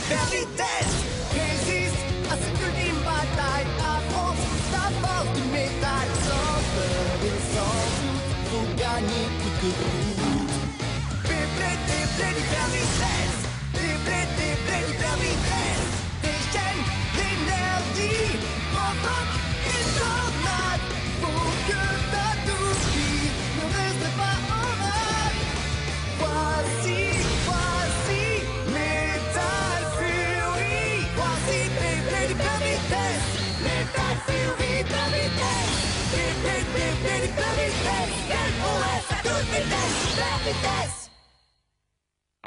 hyper vitesse. Résiste à cette ultime bataille. Affronte ta force du métal. Sans peur et sans doute, faut gagner coûte que coûte. Beyblade hyper vitesse. Beyblade hyper vitesse. Déchaîne l'énergie. Provoque une tornade. Faut que ta toupie ne reste pas en rade. Voici Metal Fury. Voici Beyblade hyper vitesse. Metal Fury hyper vitesse. Beyblade hyper vitesse. LOS à toute vitesse, hyper vitesse.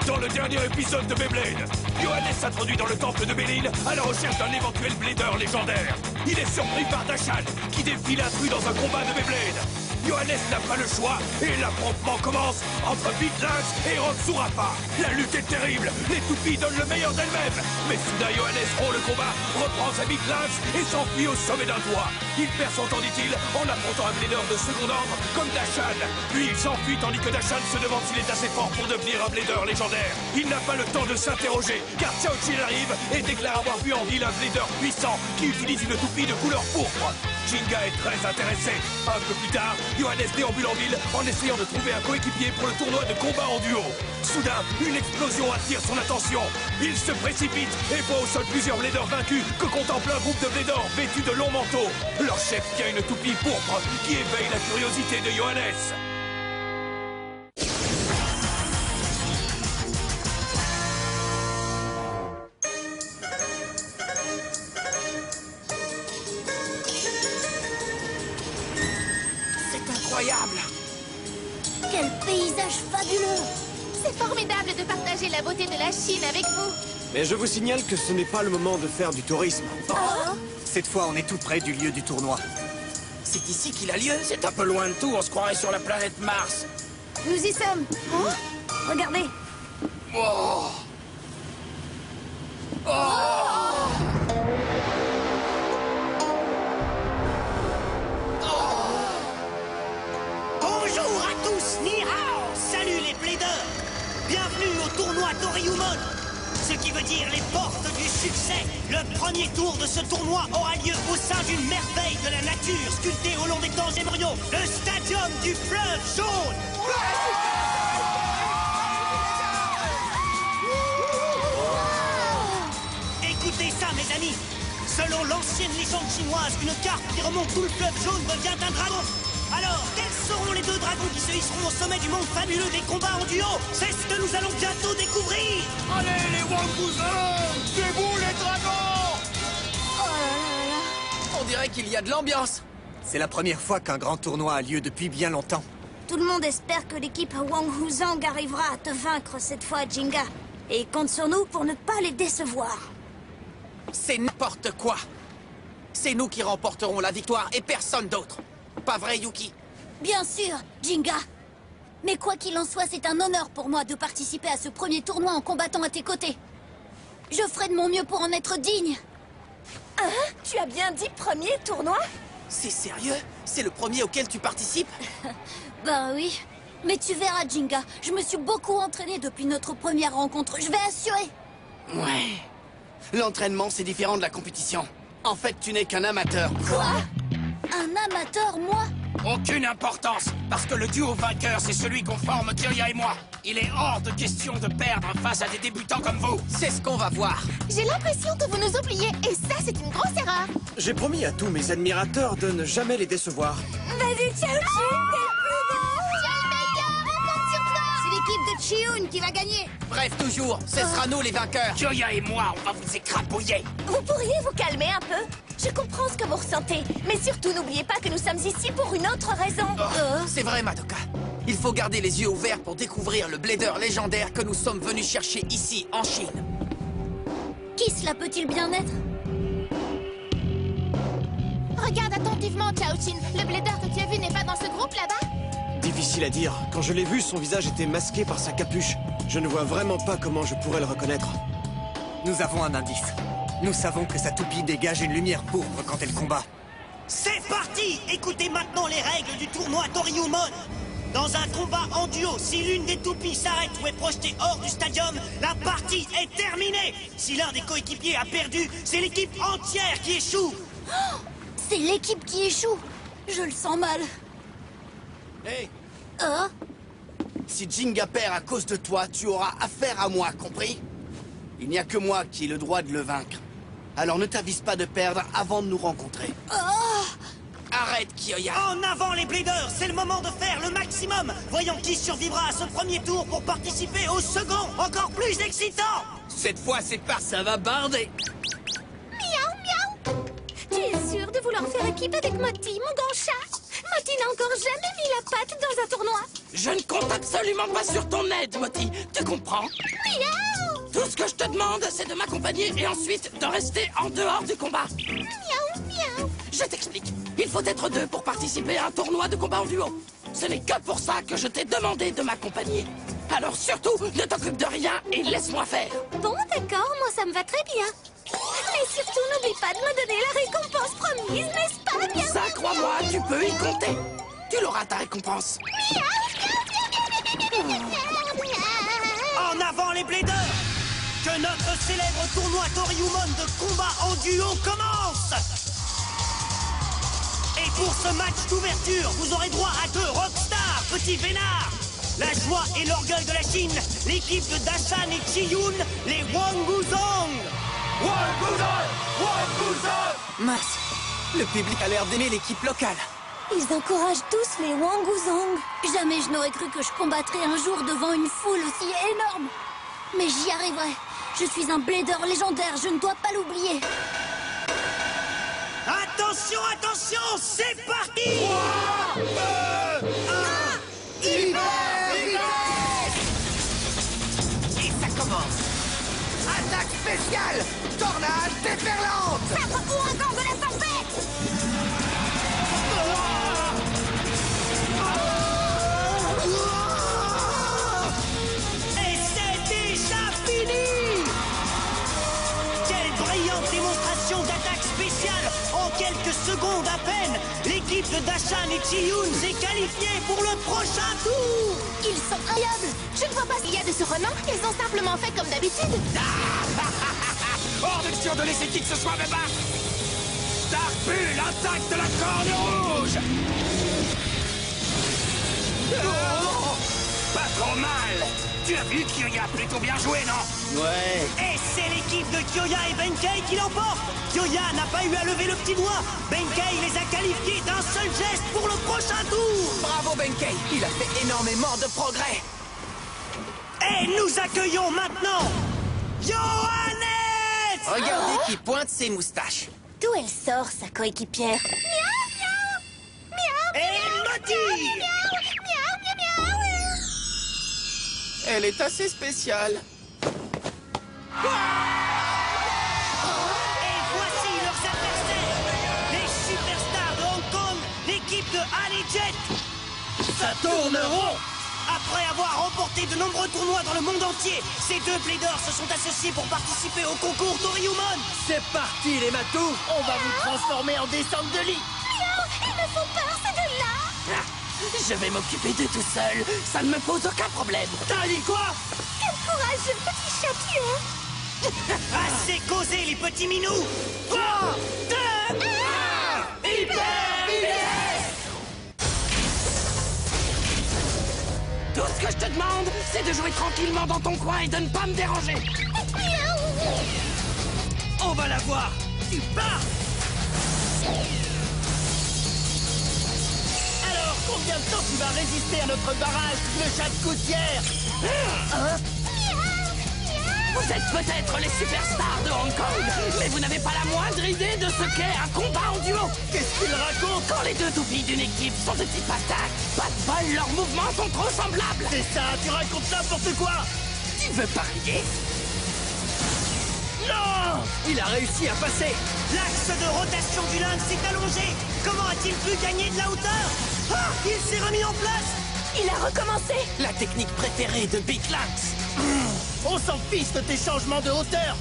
Dans le dernier épisode de Beyblade, Johannes s'introduit dans le temple de Bélil à la recherche d'un éventuel blader légendaire. Il est surpris par Dashan, qui défie l'intrus dans un combat de Beyblade. Johannes n'a pas le choix et l'affrontement commence entre Beat Lynx et Rock Surapa. La lutte est terrible, les toupies donnent le meilleur d'elles-mêmes. Mais soudain, Johannes rompt le combat, reprend sa Beat Lynx et s'enfuit au sommet d'un toit. Il perd son temps, dit-il, en affrontant un blader de second ordre comme Dashan. Puis il s'enfuit tandis que Dashan se demande s'il est assez fort pour devenir un blader légendaire. Il n'a pas le temps de s'interroger, car Chaochin arrive et déclare avoir vu en ville un blader puissant qui utilise une toupie de couleur pourpre. Jinga est très intéressé. Un peu plus tard, Johannes déambule en ville en essayant de trouver un coéquipier pour le tournoi de combat en duo. Soudain, une explosion attire son attention. Il se précipite et voit au sol plusieurs bladers vaincus que contemple un groupe de bladers vêtus de longs manteaux. Leur chef tient une toupie pourpre qui éveille la curiosité de Johannes. Incroyable! Quel paysage fabuleux! C'est formidable de partager la beauté de la Chine avec vous. Mais je vous signale que ce n'est pas le moment de faire du tourisme. Oh. Cette fois, on est tout près du lieu du tournoi. C'est ici qu'il a lieu? C'est un peu loin de tout, on se croirait sur la planète Mars. Nous y sommes. Oh. Regardez. Oh. Bonjour à tous, ni hao. Salut les bladers. Bienvenue au tournoi Toryumon. Ce qui veut dire les portes du succès. Le premier tour de ce tournoi aura lieu au sein d'une merveille de la nature sculptée au long des temps émoriaux, le stadium du fleuve jaune. Écoutez ça, mes amis. Selon l'ancienne légende chinoise, une carte qui remonte tout le fleuve jaune devient un dragon. Alors, quels seront les deux dragons qui se hisseront au sommet du monde fabuleux des combats en duo? C'est ce que nous allons bientôt découvrir. Allez les Wangouzons, c'est vous les dragons! Oh là là là. On dirait qu'il y a de l'ambiance. C'est la première fois qu'un grand tournoi a lieu depuis bien longtemps. Tout le monde espère que l'équipe Wang Huzang arrivera à te vaincre cette fois, Jinga. Et compte sur nous pour ne pas les décevoir. C'est n'importe quoi. C'est nous qui remporterons la victoire et personne d'autre. Pas vrai, Yuki? Bien sûr, Jinga. Mais quoi qu'il en soit, c'est un honneur pour moi de participer à ce premier tournoi en combattant à tes côtés. Je ferai de mon mieux pour en être digne. Hein? Tu as bien dit premier tournoi? C'est sérieux? C'est le premier auquel tu participes? Ben oui. Mais tu verras, Jinga, je me suis beaucoup entraîné depuis notre première rencontre. Je vais assurer. Ouais. L'entraînement, c'est différent de la compétition. En fait, tu n'es qu'un amateur. Quoi? Un amateur, moi? Aucune importance, parce que le duo vainqueur, c'est celui qu'on forme Kirya et moi. Il est hors de question de perdre face à des débutants comme vous. C'est ce qu'on va voir. J'ai l'impression que vous nous oubliez, et ça, c'est une grosse erreur. J'ai promis à tous mes admirateurs de ne jamais les décevoir. Vas-y, Chaochin, t'es le plus beau! C'est l'équipe de Chiun qui va gagner. Bref, toujours, ce sera nous les vainqueurs. Kirya et moi, on va vous écrabouiller. Vous pourriez vous calmer un peu? Je comprends ce que vous ressentez, mais surtout n'oubliez pas que nous sommes ici pour une autre raison. C'est vrai, Madoka. Il faut garder les yeux ouverts pour découvrir le blader légendaire que nous sommes venus chercher ici, en Chine. Qui cela peut-il bien être? Regarde attentivement, Chaochin. Le blader que tu as vu n'est pas dans ce groupe là-bas? Difficile à dire. Quand je l'ai vu, son visage était masqué par sa capuche. Je ne vois vraiment pas comment je pourrais le reconnaître. Nous avons un indice. Nous savons que sa toupie dégage une lumière pourpre quand elle combat. C'est parti. Écoutez maintenant les règles du tournoi Toryumon. Dans un combat en duo, si l'une des toupies s'arrête ou est projetée hors du stadium, la partie est terminée. Si l'un des coéquipiers a perdu, c'est l'équipe entière qui échoue. Oh, c'est l'équipe qui échoue. Je le sens mal. Hé, Oh, si Jinga perd à cause de toi, tu auras affaire à moi, compris? Il n'y a que moi qui ai le droit de le vaincre. Alors ne t'avise pas de perdre avant de nous rencontrer. oh. Arrête, Kyoya. En avant les Bladers, c'est le moment de faire le maximum. Voyons qui survivra à ce premier tour pour participer au second, encore plus excitant. Cette fois, c'est pas, ça va barder. Miaou, miaou. Tu es sûr de vouloir faire équipe avec Moti, mon grand chat? Moti n'a encore jamais mis la patte dans un tournoi. Je ne compte absolument pas sur ton aide, Moti. Tu comprends? Miaou, Tout ce que je te demande, c'est de m'accompagner et ensuite de rester en dehors du combat. miaou, miaou. Je t'explique. Il faut être deux pour participer à un tournoi de combat en duo. Ce n'est que pour ça que je t'ai demandé de m'accompagner. Alors surtout, ne t'occupe de rien et laisse-moi faire. Bon, d'accord, moi ça me va très bien. Mais surtout, n'oublie pas de me donner la récompense promise, n'est-ce pas, miaou? Ça, crois-moi, tu peux y compter. Tu l'auras ta récompense. En avant les Bladers. Que notre célèbre tournoi Toriumon de combat en duo commence. Et pour ce match d'ouverture, vous aurez droit à 2 rockstars, petits vénards. La joie et l'orgueil de la Chine, l'équipe de Dashan et Chiyun, les Wanguzong. Mince, le public a l'air d'aimer l'équipe locale. Ils encouragent tous les Wanguzong. Jamais je n'aurais cru que je combattrais un jour devant une foule aussi énorme. Mais j'y arriverai. Je suis un blader légendaire, je ne dois pas l'oublier. Attention, attention, c'est parti. Et ça commence. Attaque spéciale. Tornade déferlante. Ça pour encore de la tempête. Et c'est déjà fini. Quelle brillante démonstration d'attaque spéciale. En quelques secondes à peine, l'équipe de Dashan et Chiyun s'est qualifiée pour le prochain tour. Ils sont incroyables. Je ne vois pas s'il y a de surprenant. Ils ont simplement fait comme d'habitude. Hors de question de laisser qui que ce soit me battre. Starbull, attaque de la corne rouge. Oh, pas trop mal. Tu as vu Kyoya a plutôt bien joué, non? Ouais. Et c'est l'équipe de Kyoya et Benkei qui l'emporte. Kyoya n'a pas eu à lever le petit doigt. Benkei les a qualifiés d'un seul geste pour le prochain tour. Bravo Benkei, il a fait énormément de progrès. Et nous accueillons maintenant Johannes. Regardez qui pointe ses moustaches. D'où elle sort, sa coéquipière? Et Moti. Elle est assez spéciale. Et voici leurs adversaires. Les superstars de Hong Kong, l'équipe de Jet. Ça tourne rond. Après avoir remporté de nombreux tournois dans le monde entier, ces 2 Bladers se sont associés pour participer au concours Toriumon. C'est parti les matous. On va vous transformer en descente de lit. Ils me font peur, ces deux-là. Ah, je vais m'occuper d'eux tout seul. Ça ne me pose aucun problème. T'as dit quoi? Quel courageux petit chat tu es. Assez causé les petits minous. 3, 2, 1. Hyper vitesse. Tout ce que je te demande, c'est de jouer tranquillement dans ton coin et de ne pas me déranger. On va la voir. Tu pars. Alors combien de temps tu vas résister à notre barrage, le chat de gouttière? Vous êtes peut-être les superstars de Hong Kong, mais vous n'avez pas la moindre idée de ce qu'est un combat en duo. Qu'est-ce qu'il raconte? Quand les 2 toupies d'une équipe sont de type attaque, pas de bol, leurs mouvements sont trop semblables. C'est ça, tu racontes n'importe quoi. Tu veux parier? Non! Il a réussi à passer. L'axe de rotation du lynx s'est allongé. Comment a-t-il pu gagner de la hauteur? Ah, il s'est remis en place. Il a recommencé. La technique préférée de Big Lynx. On s'en fiche de tes changements de hauteur.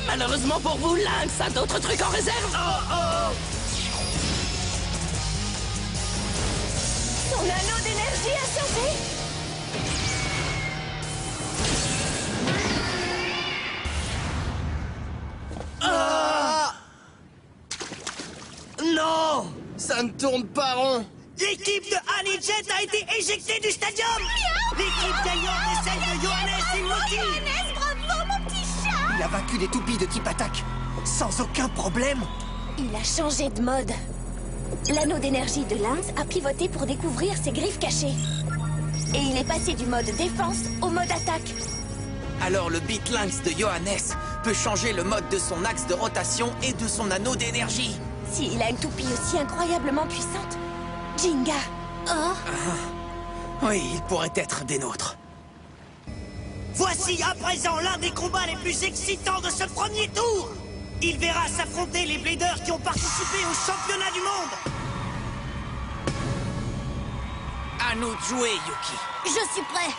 Malheureusement pour vous, Lynx a d'autres trucs en réserve. Oh oh. Mon anneau d'énergie a changé. Non! Ça ne tourne pas rond! L'équipe de Honey Jet a été éjectée du stadium. L'équipe gagnante est celle de Johannes et Motti. Johannes, bravo, mon petit chat. Il a vaincu des toupies de type attaque, sans aucun problème. Il a changé de mode. L'anneau d'énergie de Lynx a pivoté pour découvrir ses griffes cachées. Et il est passé du mode défense au mode attaque. Alors le Beat Lynx de Johannes peut changer le mode de son axe de rotation et de son anneau d'énergie. S'il a une toupie aussi incroyablement puissante, Jinga. Oh, Oui, il pourrait être des nôtres. Voici à présent l'un des combats les plus excitants de ce premier tour. Il verra s'affronter les Bladers qui ont participé au championnat du monde. À nous de jouer, Yuki. je suis prêt.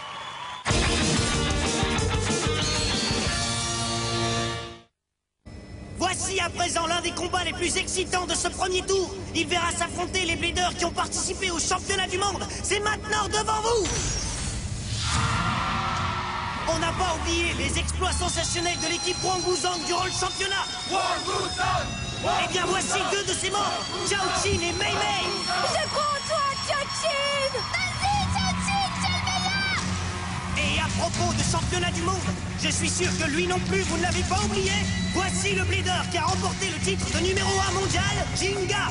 Voici à présent l'un des combats les plus excitants de ce premier tour. Il verra s'affronter les Bladers qui ont participé au championnat du monde. C'est maintenant devant vous. On n'a pas oublié les exploits sensationnels de l'équipe Wangwuzong durant le championnat. Eh bien voici deux de ses membres, Chaochin et Mei Mei. Je crois en toi, Chachin. Vas-y, Chachin, c'est le meilleur. Et à propos de championnat du monde, je suis sûr que lui non plus, vous ne l'avez pas oublié. Voici le Blader qui a remporté le titre de numéro 1 mondial, Jinga.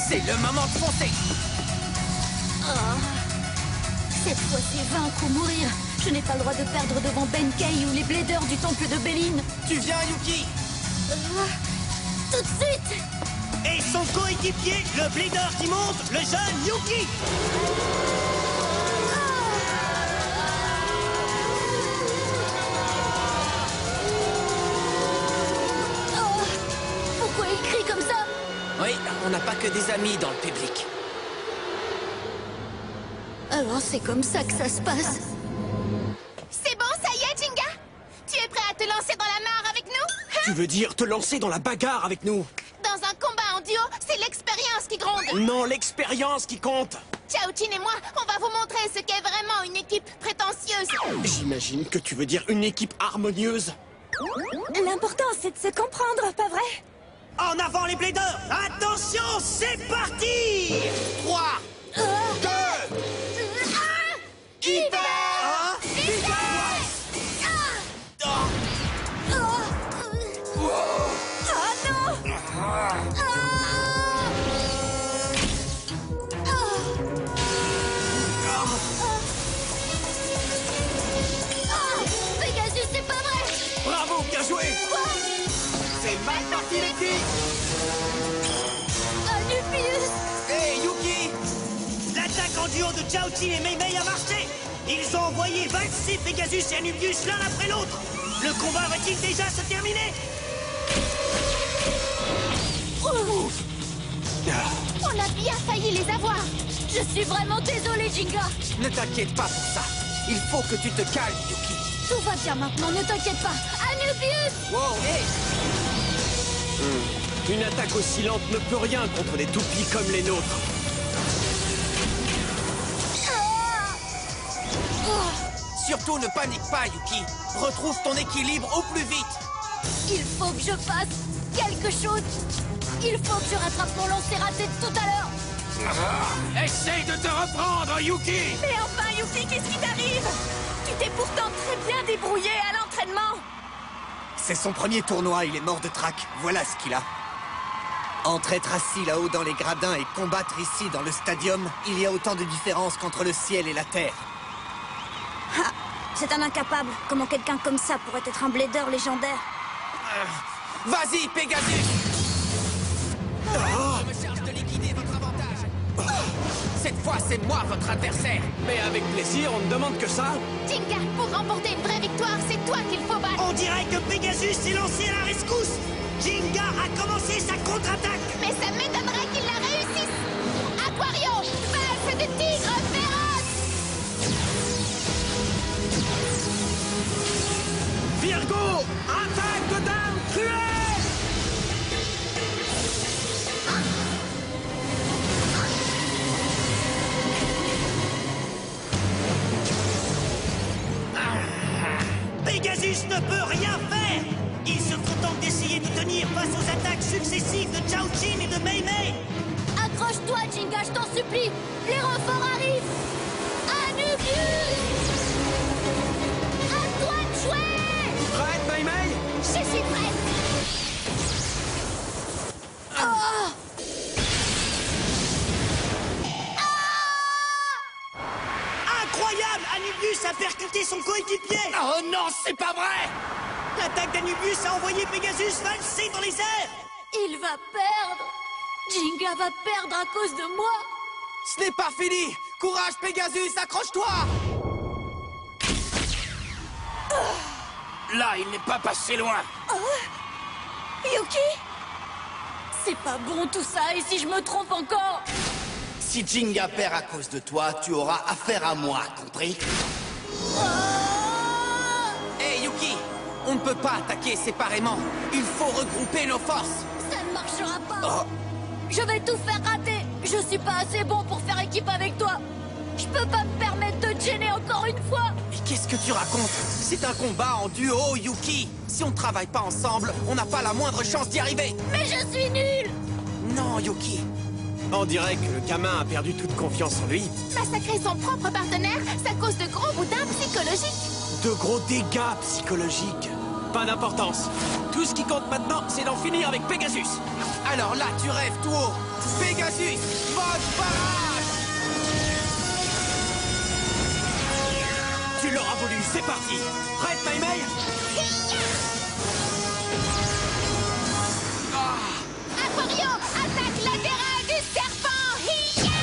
C'est le moment de foncer. Cette fois, c'est vaincre ou mourir. Je n'ai pas le droit de perdre devant Benkei ou les Bladers du temple de Béline. Tu viens, Yuki? Tout de suite. Et son coéquipier, le Blader qui monte, le jeune Yuki. Oh, pourquoi il crie comme ça? Oui, on n'a pas que des amis dans le public. Alors c'est comme ça que ça se passe. C'est bon, ça y est, Jinga? Tu es prêt à te lancer dans la mare avec nous? Tu veux dire te lancer dans la bagarre avec nous? Dans un combat en duo, c'est l'expérience qui gronde. Non, l'expérience qui compte! Chaochin et moi, on va vous montrer ce qu'est vraiment une équipe prétentieuse. J'imagine que tu veux dire une équipe harmonieuse. L'important, c'est de se comprendre, pas vrai? En avant les Bladers. Attention, c'est parti. 3, 2, Hyper! Pegasus, c'est pas vrai. Bravo, bien joué! C'est mal parti, les filles. Anubius. Hey, Yuki! l'attaque en duo de Chaochin et Mei Mei a marché. Ils ont envoyé 26 Pegasus et Anubius l'un après l'autre. Le combat va-t-il déjà se terminer? On a bien failli les avoir. Je suis vraiment désolée, Jinga. Ne t'inquiète pas pour ça. Il faut que tu te calmes, Yuki. Tout va bien maintenant, ne t'inquiète pas. Anubius. Wow, hey! Une attaque aussi lente ne peut rien contre des toupies comme les nôtres. Surtout ne panique pas, Yuki. Retrouve ton équilibre au plus vite. Il faut que je fasse quelque chose. Il faut que je rattrape mon lancer raté de tout à l'heure. Essaye de te reprendre, Yuki. Mais enfin, Yuki, qu'est-ce qui t'arrive? Tu t'es pourtant très bien débrouillé à l'entraînement. C'est son premier tournoi, il est mort de trac. Voilà ce qu'il a. Entre être assis là-haut dans les gradins et combattre ici dans le stadium, il y a autant de différence qu'entre le ciel et la terre. Ah, c'est un incapable. Comment quelqu'un comme ça pourrait être un Blader légendaire? Vas-y, Pegasus! Je me charge de liquider votre avantage. Cette fois, c'est moi votre adversaire. Mais avec plaisir, on ne demande que ça. Jinga, pour remporter une vraie victoire, c'est toi qu'il faut battre. On dirait que Pegasus s'est lancé à la rescousse. Jinga a commencé sa contre-attaque. Mais ça m'étonnerait qu'il la réussisse. Aquario, valse de tigre féroce. Virgo, attaque de dame cruelle! Pegasus ne peut rien faire. Il se contente d'essayer de tenir face aux attaques successives de Chao Jin et de Mei Mei. Accroche-toi, Jinga, je t'en supplie. Les renforts arrivent. Anubius! À toi de jouer! Prête, Mei Mei? Je suis prête. Oh! Incroyable! Anubius a percuté son coéquipier. Oh non, c'est pas vrai! L'attaque d'Anubius a envoyé Pegasus valser dans les airs. Il va perdre. Jinga va perdre à cause de moi. Ce n'est pas fini! Courage, Pegasus, accroche-toi! Là, il n'est pas passé loin. Yuki? C'est pas bon tout ça, et si je me trompe encore? Si Jinga perd à cause de toi, tu auras affaire à moi, compris? Hé, Yuki! On ne peut pas attaquer séparément. Il faut regrouper nos forces. Ça ne marchera pas. Je vais tout faire rater. Je suis pas assez bon pour faire équipe avec toi. Je peux pas me permettre de te gêner encore une fois. Mais qu'est-ce que tu racontes? C'est un combat en duo, Yuki. Si on ne travaille pas ensemble, on n'a pas la moindre chance d'y arriver. Mais je suis nulle. Non, Yuki. On dirait que le gamin a perdu toute confiance en lui. Massacrer son propre partenaire, ça cause de gros boudins psychologiques. De gros dégâts psychologiques. Pas d'importance. Tout ce qui compte maintenant, c'est d'en finir avec Pegasus. Alors là, tu rêves tout haut. Pegasus, mode barrage! Tu l'auras voulu, c'est parti. Prête, Mei Mei? Aquario, attaque latérale du serpent. Hi-ya!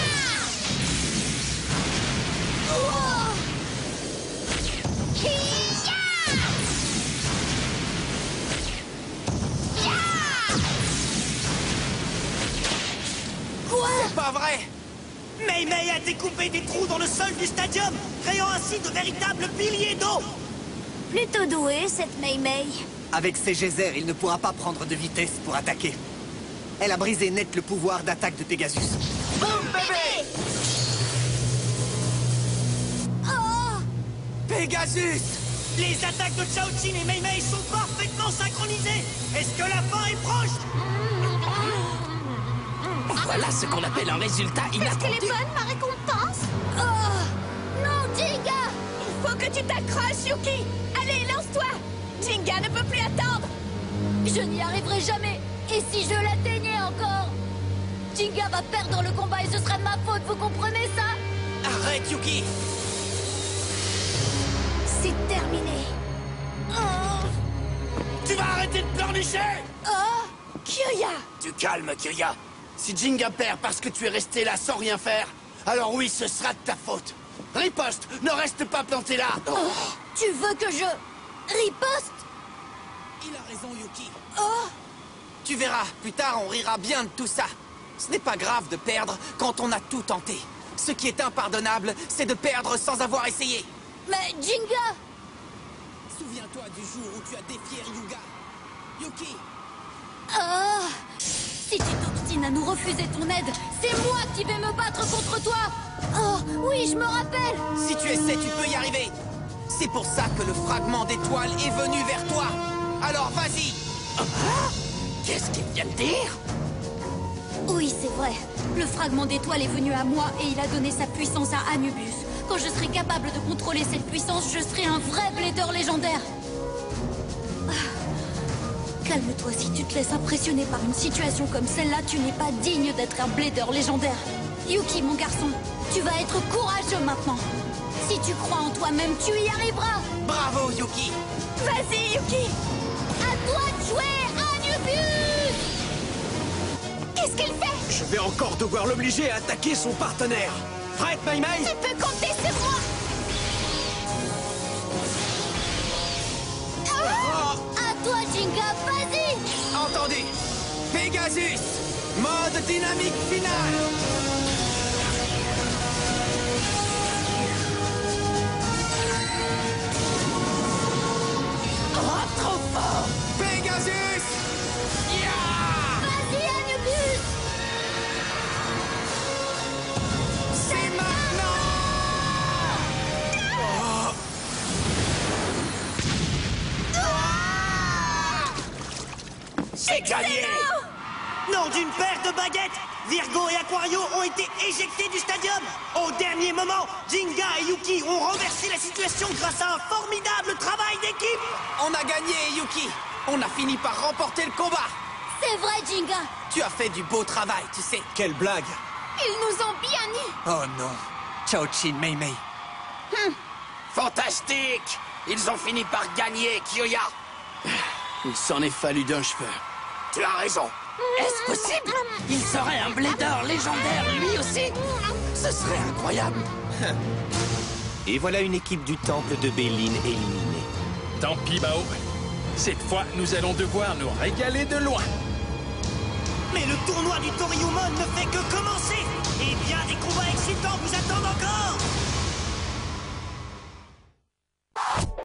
Hi-ya! Quoi? C'est pas vrai! Mei Mei a découpé des trous dans le sol du stadium, créant ainsi de véritables piliers d'eau. Plutôt douée, cette Mei Mei. Avec ses geysers, il ne pourra pas prendre de vitesse pour attaquer. Elle a brisé net le pouvoir d'attaque de Pegasus. Boum bébé! Oh! Pegasus! Les attaques de Chao Jin et Mei Mei sont parfaitement synchronisées. Est-ce que la fin est proche? Voilà ce qu'on appelle un résultat Est-ce qu'elle inattendu. est bonne, ma récompense? Oh! Non, Jinga! Il faut que tu t'accroches, Yuki! Allez, lance-toi! Jinga ne peut plus attendre! Je n'y arriverai jamais. Et si je l'atteignais encore? Jinga va perdre le combat et ce sera de ma faute, vous comprenez ça? Arrête, Yuki! C'est terminé. Oh! Tu vas arrêter de pleurnicher! Oh! Kyoya! Tu calmes, Kirya. Si Jinga perd parce que tu es resté là sans rien faire, alors oui, ce sera de ta faute. Riposte, ne reste pas planté là. Tu veux que je riposte? Il a raison, Yuki. Oh! Tu verras, plus tard, on rira bien de tout ça. Ce n'est pas grave de perdre quand on a tout tenté. Ce qui est impardonnable, c'est de perdre sans avoir essayé. Mais Jinga! Souviens-toi du jour où tu as défié Ryuga. Yuki! Ah! Si tu t'obstines à nous refuser ton aide, c'est moi qui vais me battre contre toi! Oh, oui, je me rappelle! Si tu essaies, tu peux y arriver. C'est pour ça que le fragment d'étoile est venu vers toi. Alors, vas-y! Qu'est-ce qu'il vient de dire? Oui, c'est vrai. Le fragment d'étoile est venu à moi et il a donné sa puissance à Anubius. Quand je serai capable de contrôler cette puissance, je serai un vrai blader légendaire. Calme-toi, si tu te laisses impressionner par une situation comme celle-là, tu n'es pas digne d'être un blader légendaire. Yuki, mon garçon, tu vas être courageux maintenant. Si tu crois en toi-même, tu y arriveras. Bravo, Yuki! Vas-y, Yuki! À toi de jouer, Anubius! Qu'est-ce qu'elle fait? Je vais encore devoir l'obliger à attaquer son partenaire. Prête, Mei Mei? Tu peux compter sur moi! À toi, Jinga, vas-y! Entendu! Pegasus! Mode dynamique finale! Oh, trop fort! Pegasus! Vas-y, Anubius! C'est maintenant! 1, 2, 3, C'est gagné! Non, d'une paire de baguettes, Virgo et Aquario ont été éjectés du stadium. Au dernier moment, Jinga et Yuki ont renversé la situation grâce à un formidable travail d'équipe. On a gagné, Yuki. On a fini par remporter le combat. C'est vrai, Jinga. Tu as fait du beau travail, tu sais. Quelle blague! Ils nous ont bien eu. Oh non. Chaochin, Mei Mei. Fantastique! Ils ont fini par gagner, Kyoya! Il s'en est fallu d'un cheveu. Tu as raison! Est-ce possible? Il serait un Blader légendaire, lui aussi? Ce serait incroyable. Et voilà une équipe du temple de Béline éliminée. Tant pis, Bao. Cette fois, nous allons devoir nous régaler de loin. Mais le tournoi du Toryumon ne fait que commencer. Et bien des combats excitants vous attendent encore.